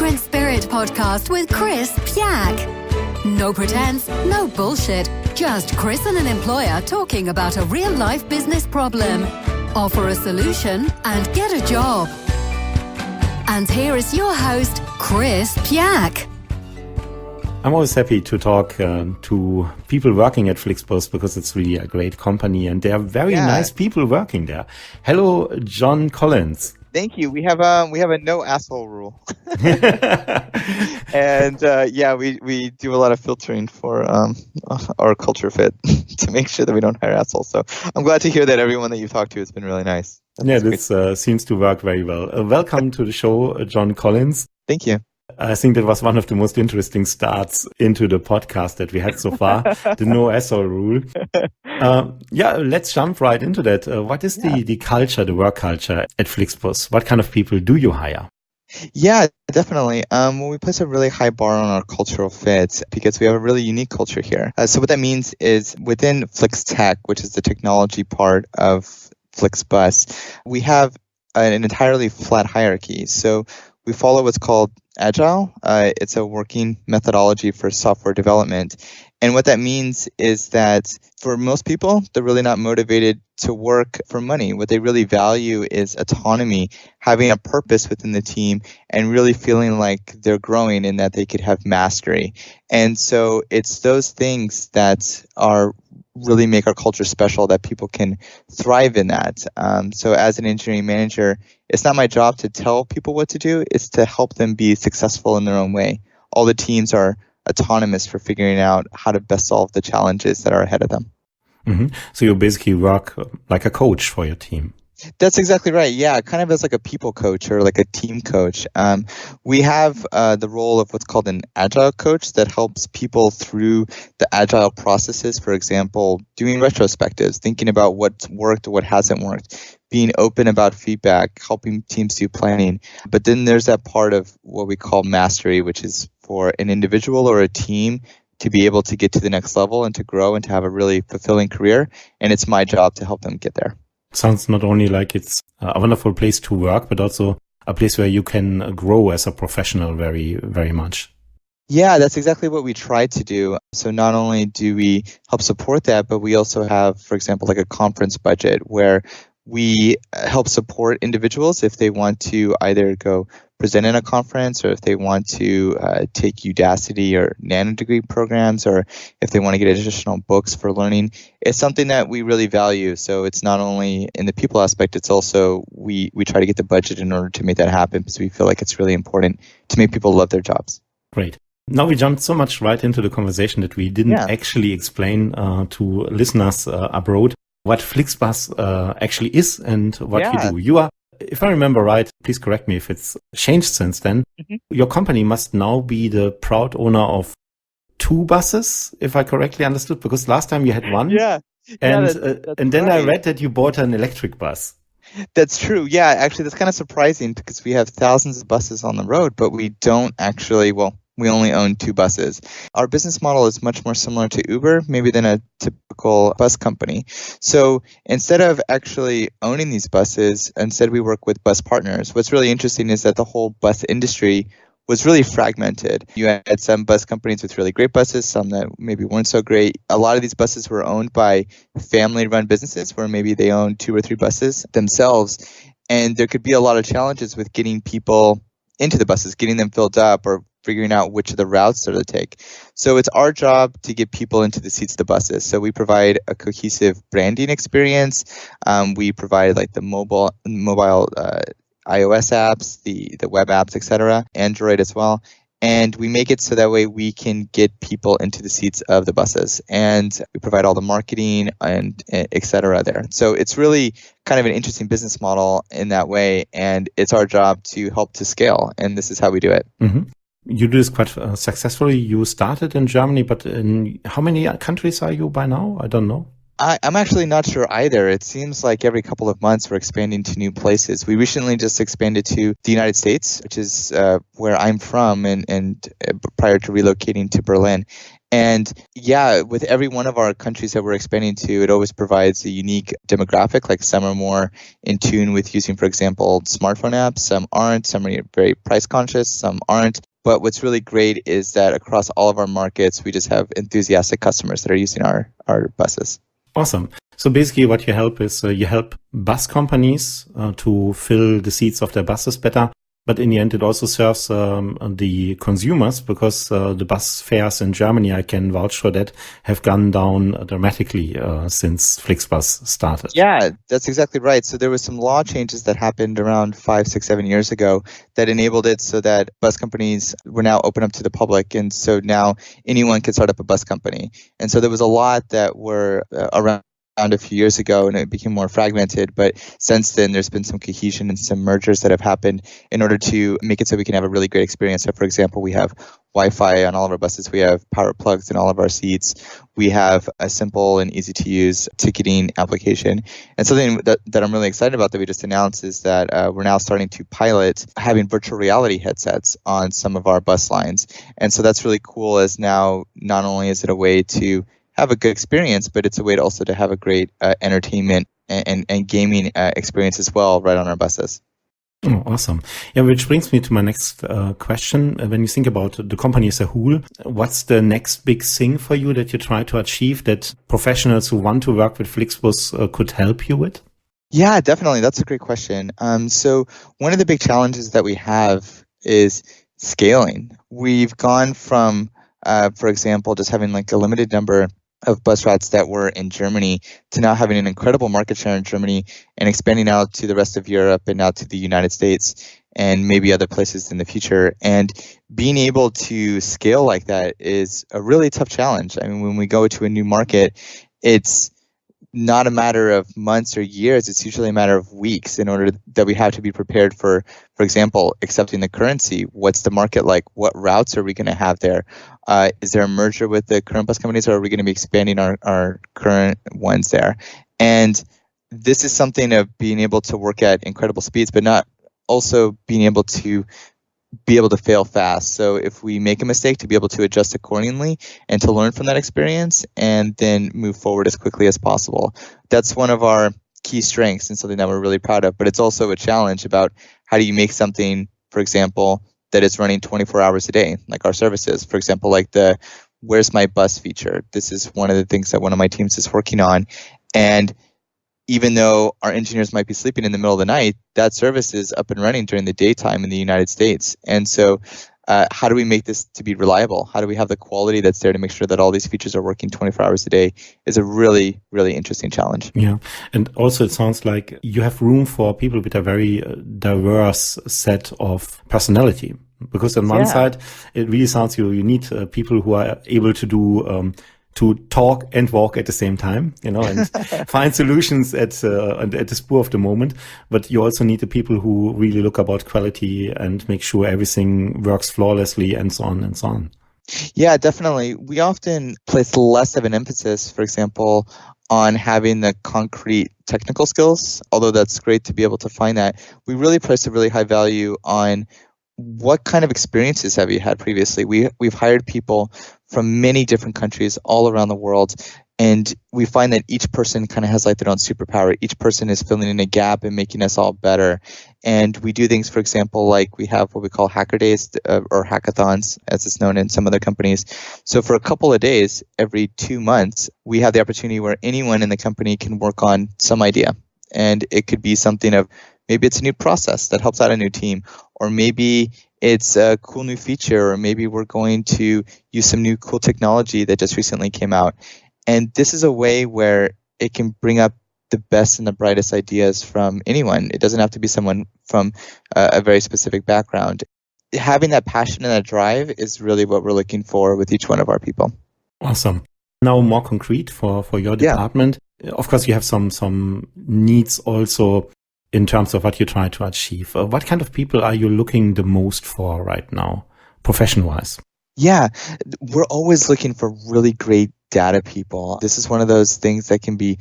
Immigrant Spirit podcast with Chris Pyak. No pretense, no bullshit. Just Chris and an employer talking about a real-life business problem. Offer a solution and get a job. And here is your host, Chris Pyak. I'm always happy to talk to people working at Flixbus because it's really a great company and there are very nice people working there. Hello, John Collins. Thank you. We have a no asshole rule, and we do a lot of filtering for our culture fit to make sure that we don't hire assholes. So I'm glad to hear that everyone that you've talked to has been really nice. This seems to work very well. Welcome to the show, John Collins. Thank you. I think that was one of the most interesting starts into the podcast that we had so far, the no asshole rule. Let's jump right into that. What is the culture, the work culture at Flixbus? What kind of people do you hire? Yeah, definitely. We place a really high bar on our cultural fit because we have a really unique culture here. So what that means is within Flix Tech, which is the technology part of Flixbus, we have an entirely flat hierarchy. So we follow what's called Agile. It's a working methodology for software development. And what that means is that for most people, they're really not motivated to work for money. What they really value is autonomy, having a purpose within the team, and really feeling like they're growing and that they could have mastery. And so it's those things that are really make our culture special, that people can thrive in that. So as an engineering manager, it's not my job to tell people what to do, it's to help them be successful in their own way. All the teams are autonomous for figuring out how to best solve the challenges that are ahead of them. Mm-hmm. So you basically work like a coach for your team. That's exactly right. Yeah, kind of as like a people coach or like a team coach. We have the role of what's called an agile coach that helps people through the agile processes. For example, doing retrospectives, thinking about what's worked, what hasn't worked, being open about feedback, helping teams do planning. But then there's that part of what we call mastery, which is for an individual or a team to be able to get to the next level and to grow and to have a really fulfilling career. And it's my job to help them get there. Sounds not only like it's a wonderful place to work, but also a place where you can grow as a professional very, very much. Yeah, that's exactly what we try to do. So not only do we help support that, but we also have, for example, like a conference budget where we help support individuals if they want to either go present in a conference or if they want to take Udacity or nanodegree programs or if they want to get additional books for learning. It's something that we really value. So it's not only in the people aspect, it's also we try to get the budget in order to make that happen because we feel like it's really important to make people love their jobs. Great. Now we jumped so much right into the conversation that we didn't actually explain to listeners abroad what Flixbus actually is and what you do. You are, if I remember right, please correct me if it's changed since then. Mm-hmm. Your company must now be the proud owner of 2 buses, if I correctly understood, because last time you had one. That's then right. I read that you bought an electric bus. That's true. Yeah, actually, that's kind of surprising because we have thousands of buses on the road, but we don't actually, we only own 2 buses. Our business model is much more similar to Uber, maybe than a typical bus company. So instead of actually owning these buses, instead we work with bus partners. What's really interesting is that the whole bus industry was really fragmented. You had some bus companies with really great buses, some that maybe weren't so great. A lot of these buses were owned by family-run businesses where maybe they own 2 or 3 buses themselves. And there could be a lot of challenges with getting people into the buses, getting them filled up or figuring out which of the routes they're to take. So it's our job to get people into the seats of the buses. So we provide a cohesive branding experience. We provide like the mobile iOS apps, the web apps, etc., Android as well. And we make it so that way we can get people into the seats of the buses. And we provide all the marketing and etc. there. So it's really kind of an interesting business model in that way. And it's our job to help to scale. And this is how we do it. Mm-hmm. You do this quite successfully. You started in Germany, but in how many countries are you by now? I don't know. I'm actually not sure either. It seems like every couple of months we're expanding to new places. We recently just expanded to the United States, which is where I'm from, and prior to relocating to Berlin. And yeah, with every one of our countries that we're expanding to, it always provides a unique demographic. Like some are more in tune with using, for example, smartphone apps. Some aren't. Some are very price conscious. Some aren't. But what's really great is that across all of our markets, we just have enthusiastic customers that are using our buses. Awesome. So basically what you help is you help bus companies to fill the seats of their buses better. But in the end, it also serves the consumers because the bus fares in Germany, I can vouch for that, have gone down dramatically since Flixbus started. Yeah, that's exactly right. So there was some law changes that happened around 5, 6, 7 years ago that enabled it so that bus companies were now open up to the public. And so now anyone can start up a bus company. And so there was a lot that were around a few years ago, and it became more fragmented. But since then, there's been some cohesion and some mergers that have happened in order to make it so we can have a really great experience. So, for example, we have Wi-Fi on all of our buses. We have power plugs in all of our seats. We have a simple and easy-to-use ticketing application. And something that I'm really excited about that we just announced is that we're now starting to pilot having virtual reality headsets on some of our bus lines. And so that's really cool, as now not only is it a way to have a good experience, but it's a way to also to have a great entertainment and gaming experience as well right on our buses. Oh, awesome. Yeah, which brings me to my next question. When you think about the company as a whole, what's the next big thing for you that you try to achieve that professionals who want to work with Flixbus could help you with? Yeah, definitely. That's a great question. So one of the big challenges that we have is scaling. We've gone from, for example, just having like a limited number of bus routes that were in Germany to now having an incredible market share in Germany and expanding out to the rest of Europe and out to the United States and maybe other places in the future. And being able to scale like that is a really tough challenge. I mean, when we go to a new market, it's not a matter of months or years. It's usually a matter of weeks in order that we have to be prepared for example, accepting the currency. What's the market like? What routes are we going to have there? Is there a merger with the current bus companies, or are we going to be expanding our current ones there? And this is something of being able to work at incredible speeds, but not also being able to fail fast. So if we make a mistake, to be able to adjust accordingly and to learn from that experience and then move forward as quickly as possible. That's one of our key strengths and something that we're really proud of. But it's also a challenge about how do you make something, for example, that is running 24 hours a day, like our services. For example, like the Where's My Bus feature. This is one of the things that one of my teams is working on. And even though our engineers might be sleeping in the middle of the night, that service is up and running during the daytime in the United States. And so how do we make this to be reliable? How do we have the quality that's there to make sure that all these features are working 24 hours a day is a really, really interesting challenge. Yeah. And also it sounds like you have room for people with a very diverse set of personality. Because on one side, it really sounds you need people who are able to do to talk and walk at the same time, and find solutions at the spur of the moment. But you also need the people who really look about quality and make sure everything works flawlessly and so on and so on. Yeah, definitely. We often place less of an emphasis, for example, on having the concrete technical skills, although that's great to be able to find that. We really place a really high value on what kind of experiences have you had previously? We've hired people from many different countries all around the world, and we find that each person kind of has like their own superpower. Each person is filling in a gap and making us all better. And we do things, for example, like we have what we call hacker days or hackathons, as it's known in some other companies. So for a couple of days, every 2 months, we have the opportunity where anyone in the company can work on some idea. And it could be something of, maybe it's a new process that helps out a new team, or maybe it's a cool new feature, or maybe we're going to use some new cool technology that just recently came out. And this is a way where it can bring up the best and the brightest ideas from anyone. It doesn't have to be someone from a very specific background. Having that passion and that drive is really what we're looking for with each one of our people. Awesome. Now more concrete for your department. Of course, you have some needs also in terms of what you try to achieve. What kind of people are you looking the most for right now, profession-wise? Yeah, we're always looking for really great data people. This is one of those things that can be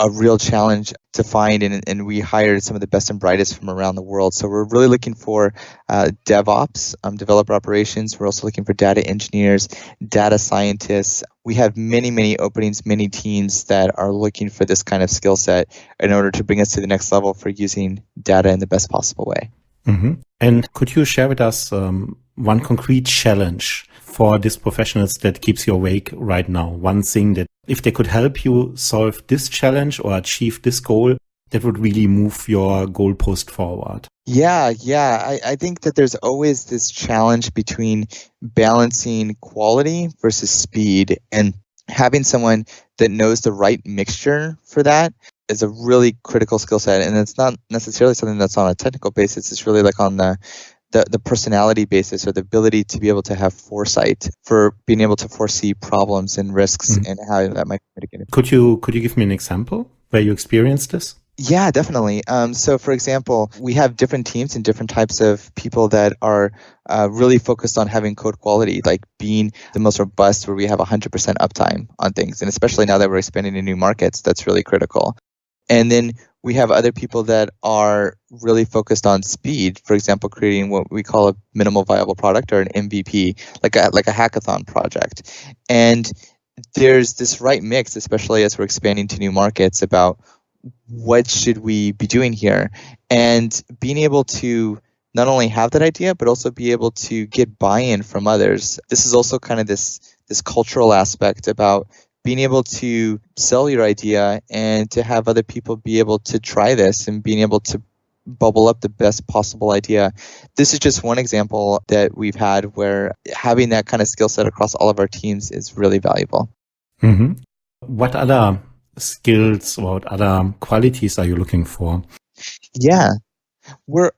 a real challenge to find, and we hired some of the best and brightest from around the world. So we're really looking for DevOps, developer operations. We're also looking for data engineers, data scientists. We have many, many openings, many teams that are looking for this kind of skill set in order to bring us to the next level for using data in the best possible way. Mm-hmm. And could you share with us one concrete challenge for these professionals that keeps you awake right now? One thing that if they could help you solve this challenge or achieve this goal, that would really move your goalpost forward. Yeah. I think that there's always this challenge between balancing quality versus speed, and having someone that knows the right mixture for that is a really critical skill set. And it's not necessarily something that's on a technical basis. It's really like on the personality basis, or the ability to be able to have foresight for being able to foresee problems and risks and how that might be mitigated. Could you give me an example where you experienced this? Yeah, definitely. So, for example, we have different teams and different types of people that are really focused on having code quality, like being the most robust, where we have 100% uptime on things. And especially now that we're expanding in new markets, that's really critical. And then we have other people that are really focused on speed, for example, creating what we call a minimal viable product, or an MVP, like a hackathon project. And there's this right mix, especially as we're expanding to new markets, about what should we be doing here, and being able to not only have that idea, but also be able to get buy-in from others. This is also kind of this cultural aspect about being able to sell your idea and to have other people be able to try this and being able to bubble up the best possible idea. This is just one example that we've had where having that kind of skill set across all of our teams is really valuable. Mm-hmm. What other skills or what other qualities are you looking for? Yeah. By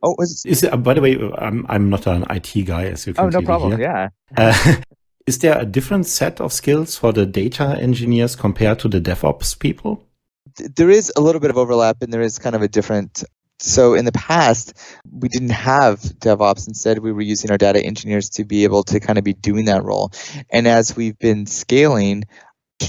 the way, I'm not an IT guy, as you can see. Oh, no problem. Here. Yeah. Is there a different set of skills for the data engineers compared to the DevOps people? There is a little bit of overlap, and there is kind of a different. So in the past, we didn't have DevOps. Instead, we were using our data engineers to be able to kind of be doing that role. And as we've been scaling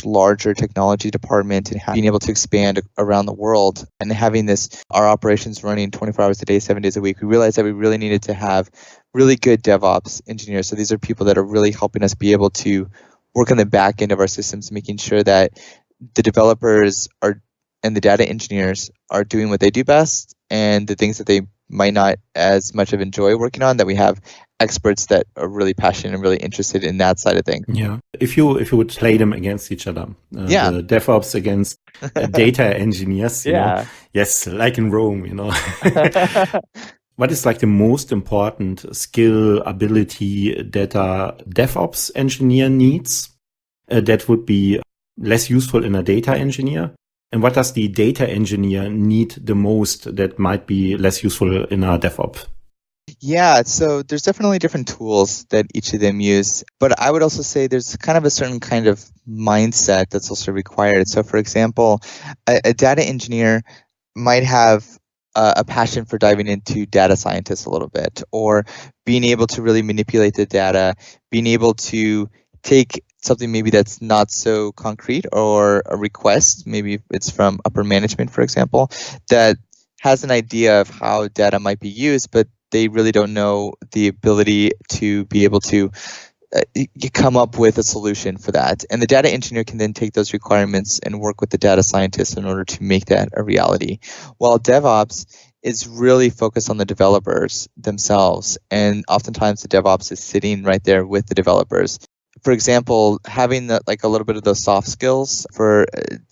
larger technology department and being able to expand around the world and having our operations running 24 hours a day, 7 days a week, we realized that we really needed to have really good DevOps engineers. So these are people that are really helping us be able to work on the back end of our systems, making sure that the developers and the data engineers are doing what they do best, and the things that they might not as much of enjoy working on, that we have experts that are really passionate and really interested in that side of things. Yeah. If you would play them against each other, the DevOps against data engineers, you know? Yes, like in Rome, you know. What is like the most important skill, ability that a DevOps engineer needs that would be less useful in a data engineer? And what does the data engineer need the most that might be less useful in a DevOps? Yeah, so there's definitely different tools that each of them use, but I would also say there's kind of a certain kind of mindset that's also required. So for example, a data engineer might have a passion for diving into data scientists a little bit, or being able to really manipulate the data, being able to take something maybe that's not so concrete, or a request, maybe it's from upper management, for example, that has an idea of how data might be used, but they really don't know the ability to be able to come up with a solution for that. And the data engineer can then take those requirements and work with the data scientist in order to make that a reality. While DevOps is really focused on the developers themselves, and oftentimes the DevOps is sitting right there with the developers. For example, having a little bit of those soft skills for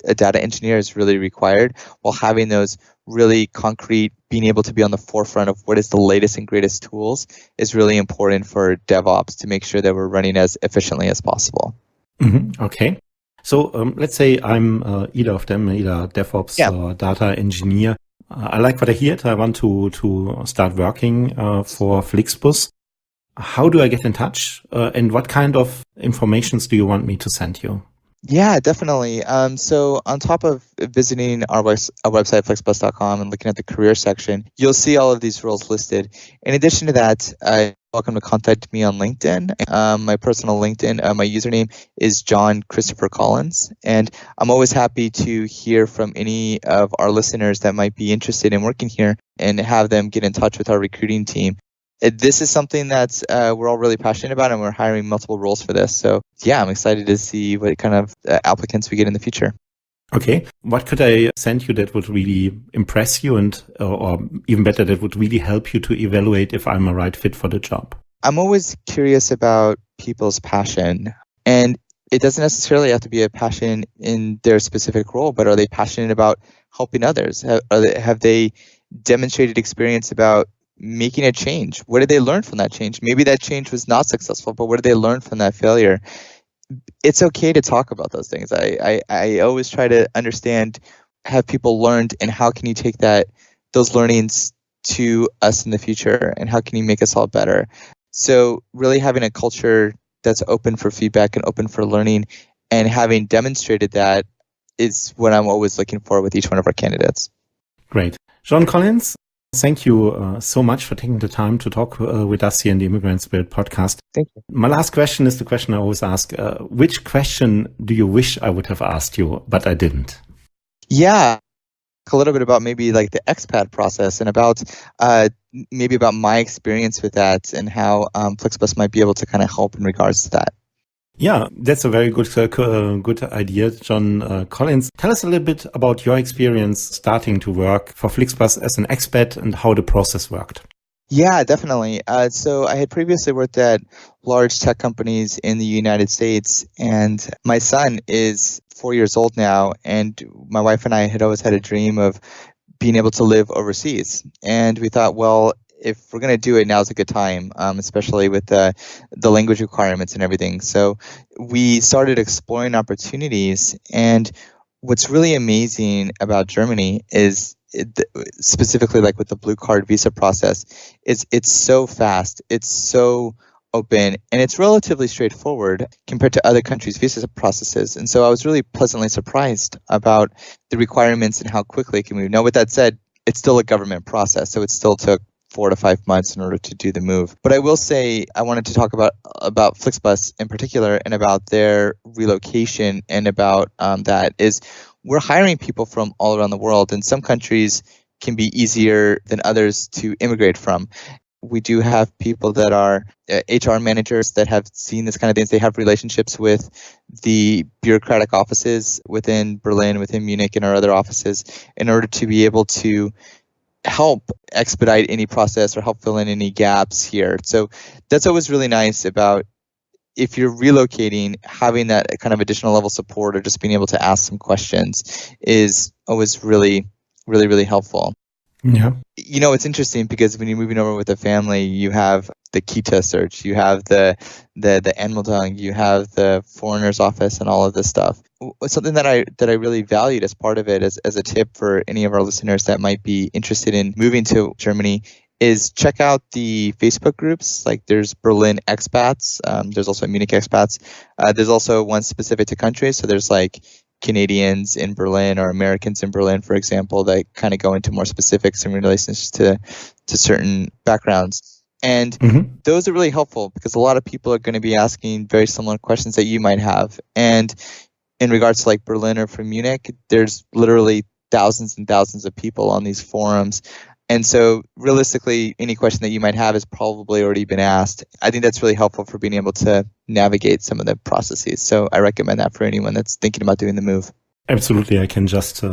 a data engineer is really required, while having those really concrete, being able to be on the forefront of what is the latest and greatest tools is really important for DevOps to make sure that we're running as efficiently as possible. Mm-hmm. Okay. So let's say I'm either of them, either DevOps or data engineer. I like what I hear. I want to start working for Flixbus. How do I get in touch? And what kind of informations do you want me to send you? Yeah, definitely. So on top of visiting our website, flixbus.com, and looking at the career section, you'll see all of these roles listed. In addition to that, welcome to contact me on LinkedIn. My personal LinkedIn, my username is John Christopher Collins. And I'm always happy to hear from any of our listeners that might be interested in working here and have them get in touch with our recruiting team. This is something that we're all really passionate about, and we're hiring multiple roles for this. So yeah, I'm excited to see what kind of applicants we get in the future. Okay. What could I send you that would really impress you and, or even better, that would really help you to evaluate if I'm a right fit for the job? I'm always curious about people's passion, and it doesn't necessarily have to be a passion in their specific role, but are they passionate about helping others? Have they demonstrated experience about making a change? What did they learn from that change? Maybe that change was not successful, but what did they learn from that failure? It's okay to talk about those things. I always try to understand, have people learned, and how can you take those learnings to us in the future, and how can you make us all better? So really having a culture that's open for feedback and open for learning, and having demonstrated that, is what I'm always looking for with each one of our candidates. Great. John Collins, thank you so much for taking the time to talk with us here in the Immigrant Spirit podcast. Thank you. My last question is the question I always ask. Which question do you wish I would have asked you, but I didn't? Yeah. A little bit about maybe like the expat process, and about maybe about my experience with that, and how Flixbus might be able to kind of help in regards to that. Yeah, that's a very good idea, John Collins. Tell us a little bit about your experience starting to work for Flixbus as an expat and how the process worked. Yeah, definitely. So I had previously worked at large tech companies in the United States, and my son is 4 years old now, and my wife and I had always had a dream of being able to live overseas. And we thought, well, if we're going to do it, now's a good time, especially with the language requirements and everything. So we started exploring opportunities. And what's really amazing about Germany is, specifically like with the blue card visa process, is it's so fast, it's so open, and it's relatively straightforward compared to other countries' visa processes. And so I was really pleasantly surprised about the requirements and how quickly it can move. Now, with that said, it's still a government process, so it still took 4 to 5 months in order to do the move. But I will say, I wanted to talk about Flixbus in particular, and about their relocation, and about that is, we're hiring people from all around the world, and some countries can be easier than others to immigrate from. We do have people that are HR managers that have seen this kind of things. They have relationships with the bureaucratic offices within Berlin, within Munich, and our other offices, in order to be able to help expedite any process or help fill in any gaps here. So that's always really nice about, if you're relocating, having that kind of additional level support, or just being able to ask some questions, is always really, really, really helpful. Yeah. You know, it's interesting because when you're moving over with a family, you have the Kita search, you have the Anmeldung, you have the foreigners office, and all of this stuff. Something that I really valued as part of it, as a tip for any of our listeners that might be interested in moving to Germany, is check out the Facebook groups. Like, there's Berlin expats, there's also Munich expats. There's also one specific to countries. So there's like Canadians in Berlin, or Americans in Berlin, for example, that kind of go into more specifics in relation to certain backgrounds. And those are really helpful, because a lot of people are going to be asking very similar questions that you might have. And in regards to like Berlin or from Munich, there's literally thousands and thousands of people on these forums. And so realistically, any question that you might have has probably already been asked. I think that's really helpful for being able to navigate some of the processes. So I recommend that for anyone that's thinking about doing the move. Absolutely. I can just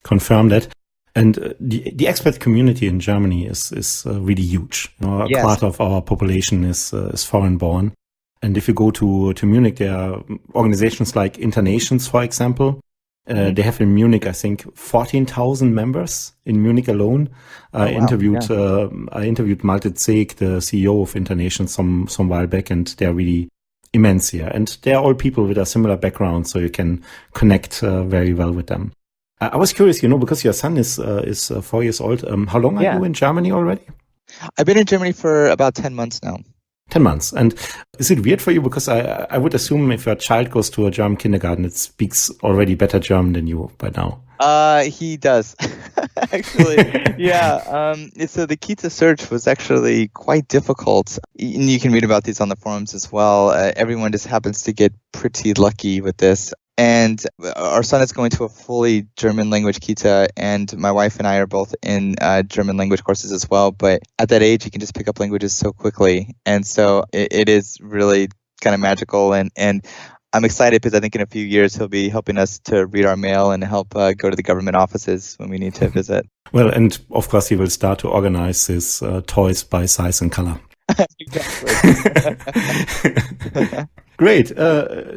confirm that. And the expat community in Germany is really huge. You know, a part of our population is foreign born. And if you go to Munich, there are organizations like Internations, for example. They have in Munich, I think, 14,000 members in Munich alone. I interviewed Malte Zeg, the CEO of Internations, some while back, and they're really immense here. And they're all people with a similar background, so you can connect very well with them. I was curious, you know, because your son is 4 years old. How long are you in Germany already? I've been in Germany for about 10 months now. 10 months. And is it weird for you? Because I would assume if your child goes to a German kindergarten, it speaks already better German than you by now. He does. Actually, yeah. So the key to search was actually quite difficult. And you can read about these on the forums as well. Everyone just happens to get pretty lucky with this. And our son is going to a fully German language kita, and my wife and I are both in German language courses as well. But at that age, you can just pick up languages so quickly. And so it is really kind of magical. And I'm excited because I think in a few years he'll be helping us to read our mail and help go to the government offices when we need to visit. Well, and of course he will start to organize his toys by size and color. Exactly. Great.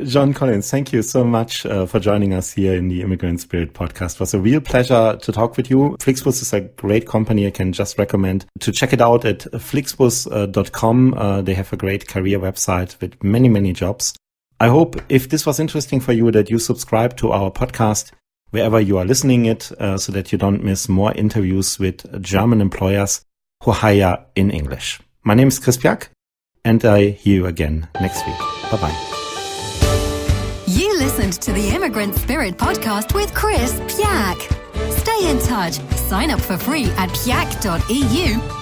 John Collins, thank you so much for joining us here in the Immigrant Spirit podcast. It was a real pleasure to talk with you. Flixbus is a great company. I can just recommend to check it out at flixbus.com. They have a great career website with many, many jobs. I hope if this was interesting for you that you subscribe to our podcast wherever you are listening it so that you don't miss more interviews with German employers who hire in English. My name is Chris Pyak, and I hear you again next week. Bye-bye. You listened to the Immigrant Spirit podcast with Chris Pyak. Stay in touch. Sign up for free at pyak.eu